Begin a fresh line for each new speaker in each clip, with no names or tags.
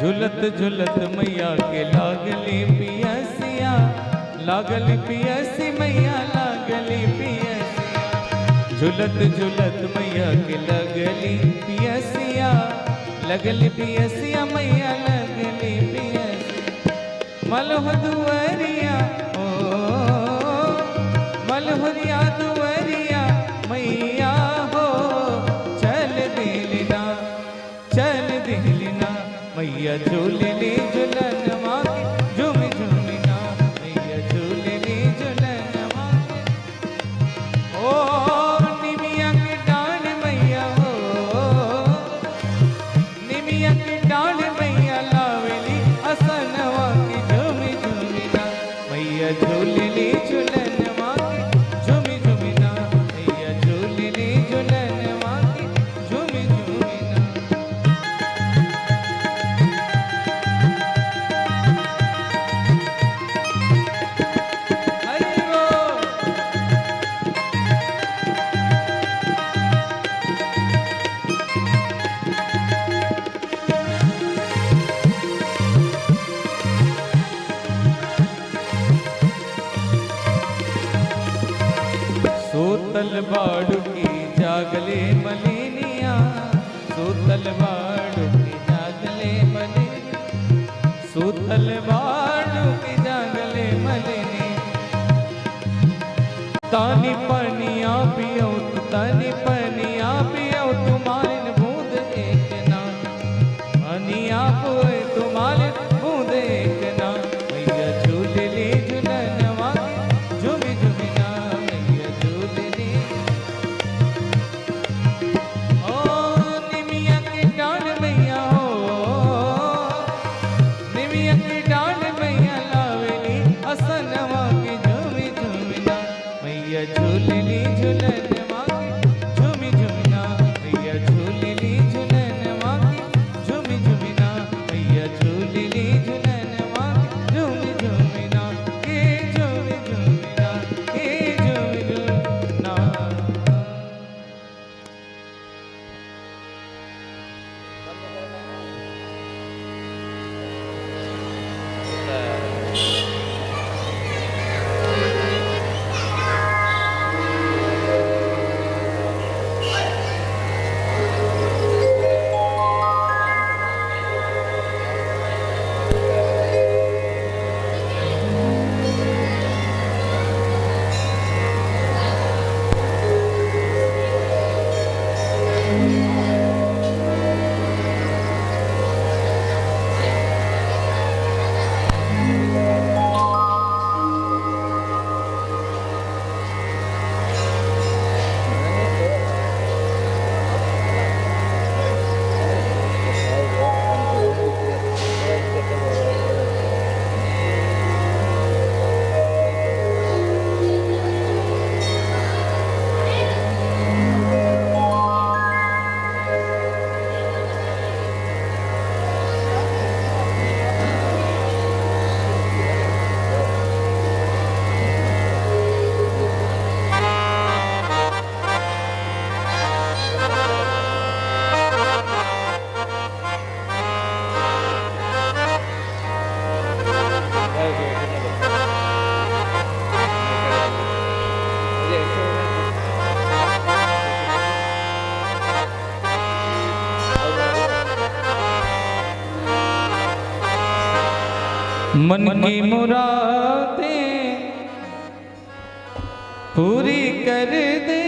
झुलत झुलत मैया के लागली पियसिया, लागली पियसी मैया लागली पियसिया। झुलत झुलत मैया के लगली पियसिया, लगली पियसिया मैया लगली पियसिया। मलह दुवरिया ओ मलहुरिया दुवरिया मैया हो, चल दिलना मैया झूलली झुलन मांगे झूम झूमना, मैया झूलली झुलन मांगे। ओ निमिया के डाल मैया हो, निमिया के डाल मैया लावली असनवा की झूम झूमना, मैया झूलली झुलन मांगे झूम झूमना, मैया झूलली झुलन मांगे झूम झूमना। सूतल बाड़ू की जागले मलिनिया, सूतल बाड़ू की जागले मलिनिया, सूतल बाड़ू की जागले मलिनिया। तानी पनिया पियो तू, तानी पनिया पियो तुम्हारे बूंद एक ना, पनिया पोए तुम्हारे बूंद एक ना, मैया झूलली झुलन मांगे झूमी झूमिना, मैया झूलली। ओ निमिया की डाल मैया हो, निमिया की डाल मैया लावली असनवा की झूमी झूमिना, मैया झूलली झुलन मांगे झूमी झूमिना, मैया झूलली झुलन मांगे झूमी झूमिना, मैया झूलली झुलन मांगे झूमी झूमिना, के झूमी झूमिना, के झूमी झूमिना। मन की मुरादें पूरी कर दे,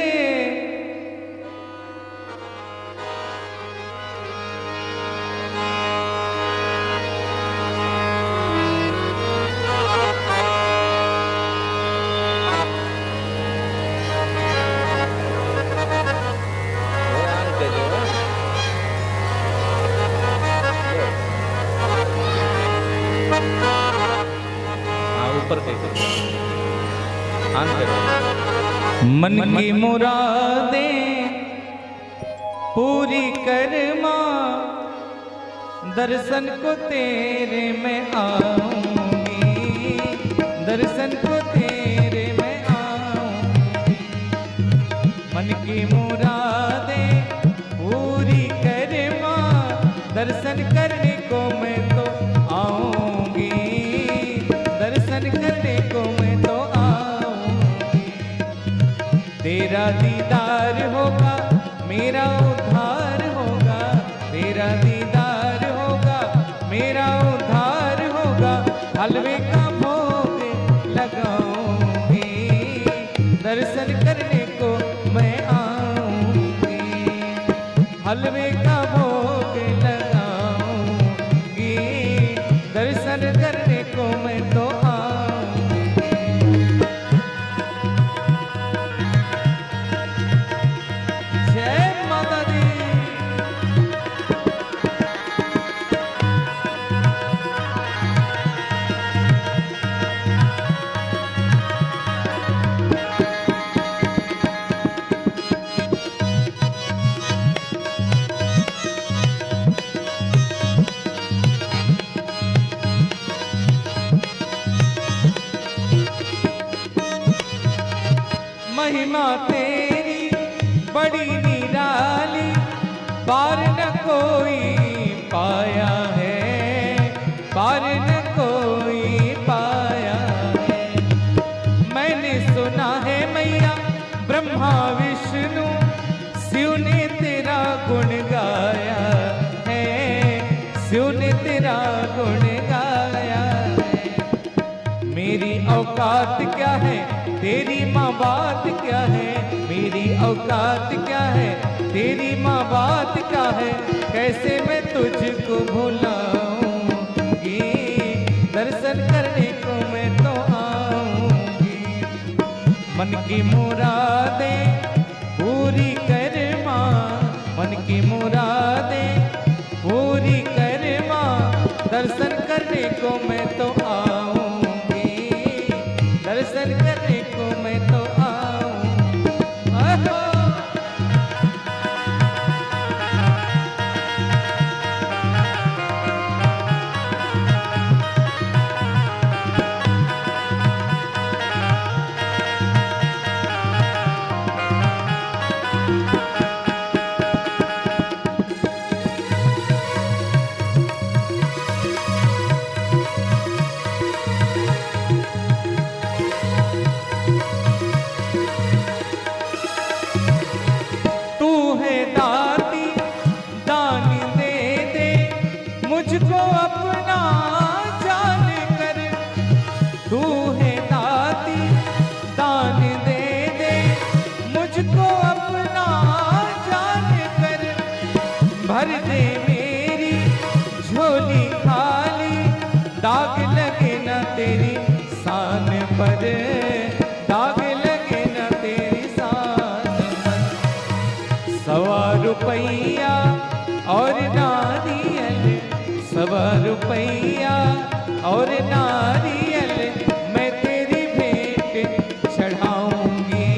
ऊपर मन की मुरादें पूरी कर माँ, दर्शन को तेरे मैं आऊंगी, दर्शन को तेरे मैं आऊंगी। मन की मुरादें पूरी कर माँ, दर्शन करने को मैं हलवे का भोग लगाऊंगी, दर्शन करने को मैं आऊंगी। हलवे का भोग लगाऊंगी, दर्शन करने को मैं तो आऊंगी। जय माता दी। महिमा तेरी बड़ी निराली, पार न कोई पाया है, पार न कोई पाया है। मैंने सुना है मैया ब्रह्मा विष्णु शिव ने तेरा गुण गाया है, शिव ने तेरा गुण गाया है। मेरी औकात क्या है, तेरी माँ बात क्या है, मेरी औकात क्या है, तेरी माँ बात क्या है। कैसे मैं तुझको भुलाऊंगी, दर्शन करने को मैं तो आऊंगी। मन की मुरादें पूरी कर माँ, मन की मुरादें पूरी कर माँ, दर्शन करने को मैं तो आऊंगी, दर्शन करने को मैं तो आऊं। मुझको अपना जान कर, तू है दाती दान दे दे, मुझको अपना जान कर। भर दे मेरी झोली खाली, दाग लगे ना तेरी शान पर, दाग लगे ना तेरी शान पर। 100 रुपया और नारियल, 100 रुपया और नारियल, मैं तेरी भेंट चढ़ाऊंगी,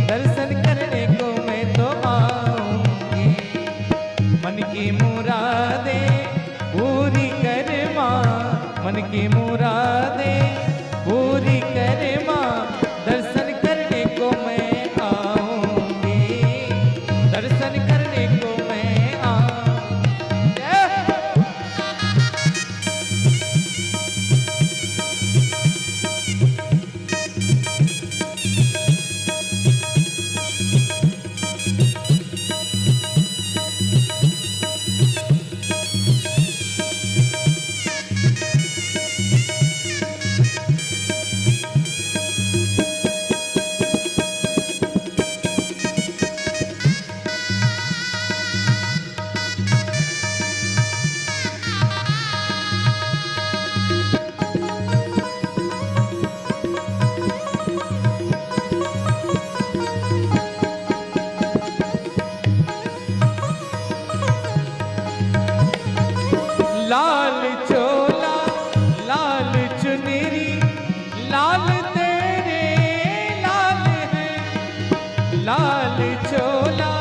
दर्शन करने को मैं तो आऊंगी। मन की मुरादें पूरी कर माँ, मन की मुरादें पूरी कर माँ, दर्शन करने को मैं आऊंगी, दर्शन करने को मैं आऊंगी। लाल चोला लाल चुनरी लाल तेरे लाल है, लाल चोला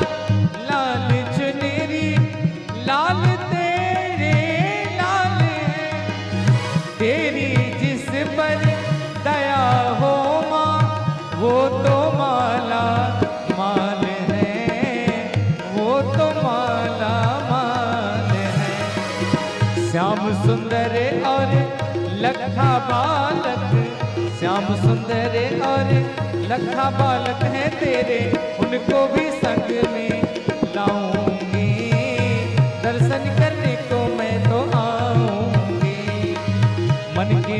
लाल चुनरी लाल तेरे लाल है। तेरी जिस पर दया हो माँ, वो तो माला माल है, वो तो माला माल है। श्याम सुंदर और लखा बालक, श्याम सुंदर और लखा बालक है तेरे, उनको भी संग में लाऊंगी, दर्शन करने को मैं तो आऊंगी। मन की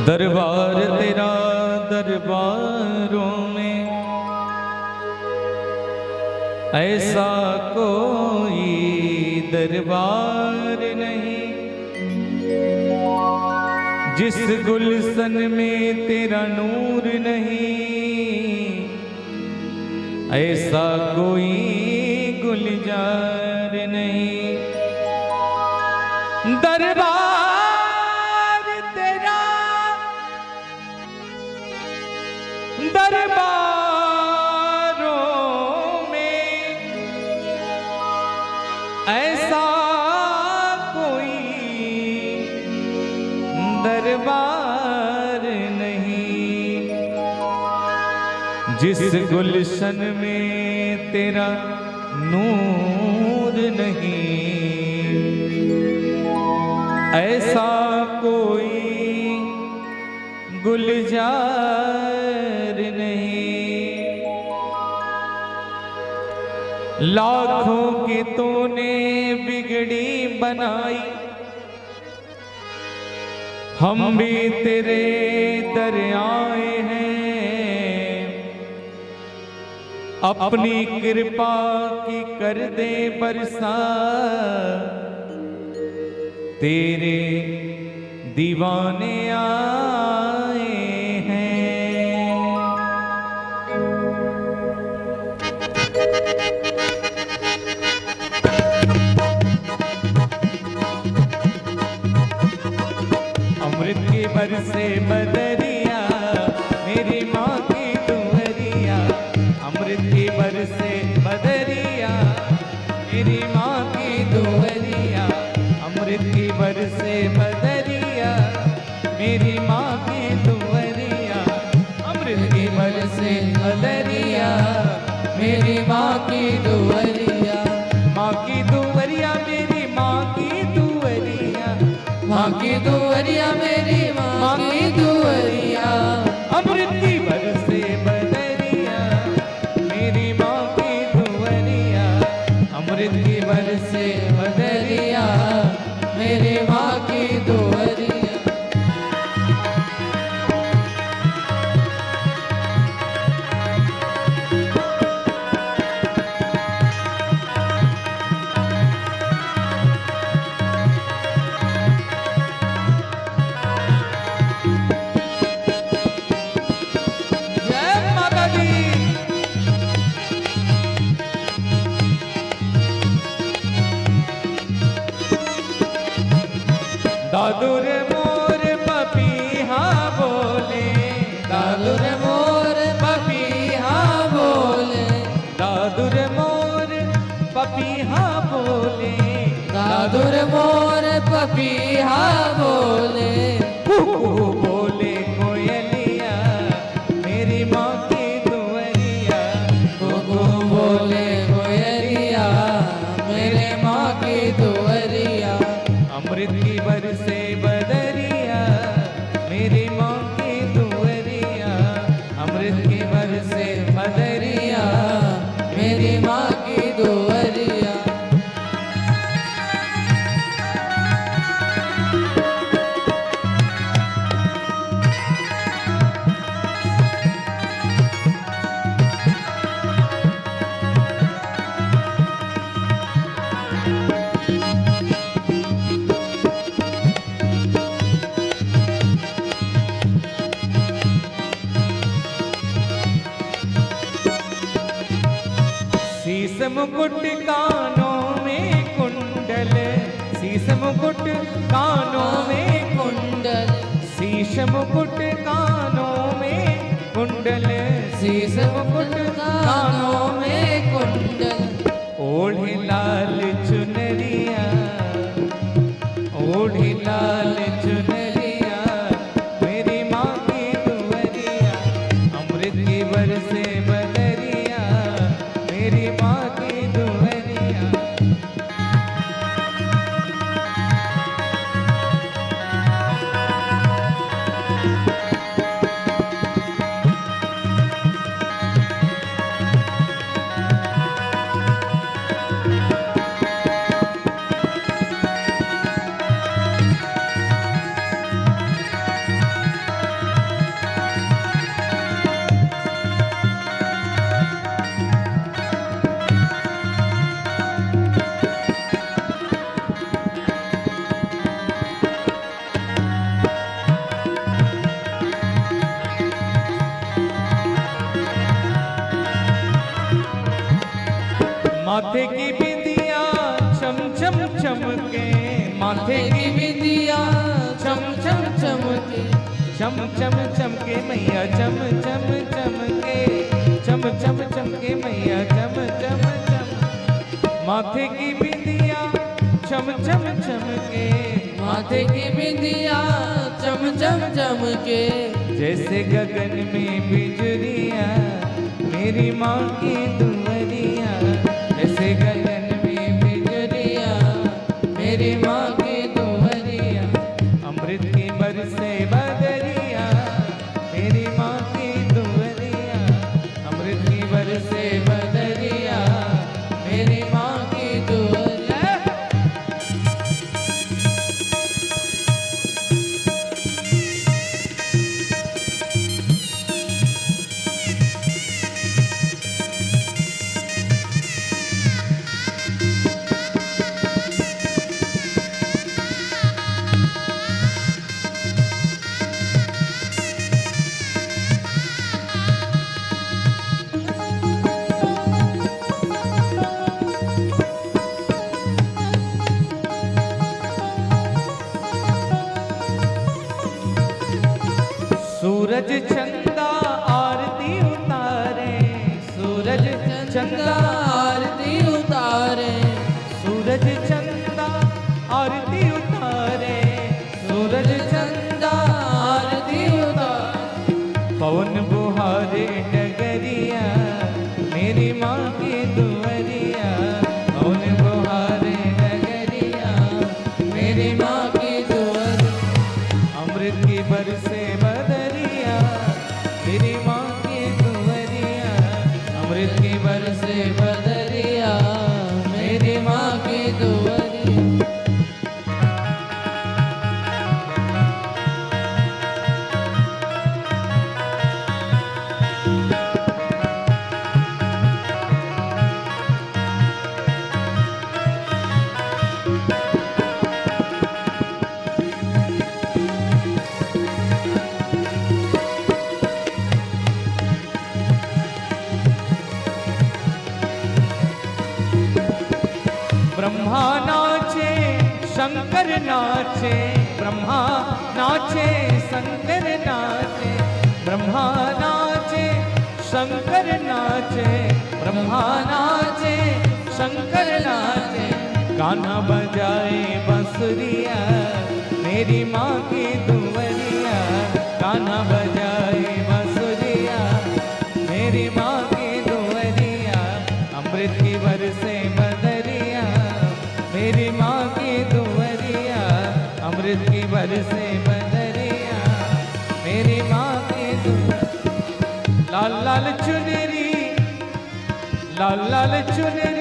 दरबार तेरा दरबारों में ऐसा कोई दरबार नहीं, जिस गुलशन में तेरा नूर नहीं, ऐसा कोई गुलजार नहीं। दरबार तेरा दरबारों में ऐसा कोई दरबार नहीं, जिस गुलशन में तेरा नूर नहीं, ऐसा कोई गुलजार नहीं। लाखों की तूने बिगड़ी बनाई, हम भी तेरे दर आए हैं, अपनी कृपा की कर दे बरसा, तेरे दीवाने आए हैं। अमृत के बरसे बदरिया मेरी माँ की दुहरिया, अमृत के बरसे बदरिया मेरी माँ की दुहरिया, अमृत की बरसे बदरिया मेरी माँ की दुहरिया, अमृत की बरसे बदरिया मेरी माँ की दुहरिया, माँ की दुहरिया मेरी माँ की दुहरिया, माँ की दुहरिया मेरी माँ की दुहरिया, अमृत की बरसे बदरिया मेरी माँ की दुहरिया, अमृत की बरसे बदरिया मेरी माँ की दुहरिया। दादुर मोर पपीहा बोले, दादुर मोर पपीहा बोले, दादुर मोर पपीहा बोले, दादुर मोर पपीहा बोले, कुकू बोले कोयलिया मेरी माँ की दुहरिया, कुकू बोले कोयलिया मेरे माँ की दुहरिया, अमृत की बरसे बदरिया मेरी माँ की दुहरिया, अमृत की बरसे बदरिया मेरी माँ की दुहरिया। शीश मुकुट कानों में कुंडल, शीश मुकुट कानों में कुंडल, शीश मुकुट कानों में कुंडल, शीश मुकुट कानों में कुंडल, ओढ़े लाल चुनरिया, ओढ़े लाल चुनरिया मेरी माँ की दुहरिया, अमृत की बरसे बदरिया मेरी माँ की दुहरिया। माथे की बिंदिया चम चम चमके, माथे की बिंदिया
चम चम चमके,
चम चम चमके मैया चम चम चमके, चम चम चमके मैया चम चम चम। माथे की बिंदिया चम चम चमके,
माथे की बिंदिया चम चम चमके,
जैसे गगन में बिजलियाँ मेरी माँ की दुआरिया, जैसे गगन में बिजलियाँ मेरी माँ की दुआरिया, अमृत की बरसे बदरिया मेरी माँ की दुआरिया, अमृत की बरसे बदरिया मेरी माँ की दुआरिया। सूरज चंदा आरती उतारे, सूरज चंदा
आरती उतारे,
सूरज चंदा आरती उतारे, सूरज चंदा
आरती उतारे,
पवन बुहारे डगरिया मेरी माँ की दुआरिया, पवन बुहारे डगरिया मेरी माँ की दुआरिया, अमृत की बरसे बदरिया मेरी माँ की दुआरिया, अमृत की बरसे
बदरिया मेरी माँ की दुआरिया।
ब्रह्मा नाचे शंकर नाचे, ब्रह्मा नाचे शंकर नाचे, ब्रह्मा नाचे शंकर नाचे, ब्रह्मा नाचे शंकर नाचे, गाना बजाए बंसुरिया मेरी माँ की दुआरिया, गाना बजाए बंसुरिया मेरी माँ की दुआरिया, अमृत की बरसे बदरिया मेरी माँ की दुआरिया, अमृत की बरसे बदरिया मेरी माँ की दुआरिया। लाल लाल चुनरी, लाल लाल चुनरी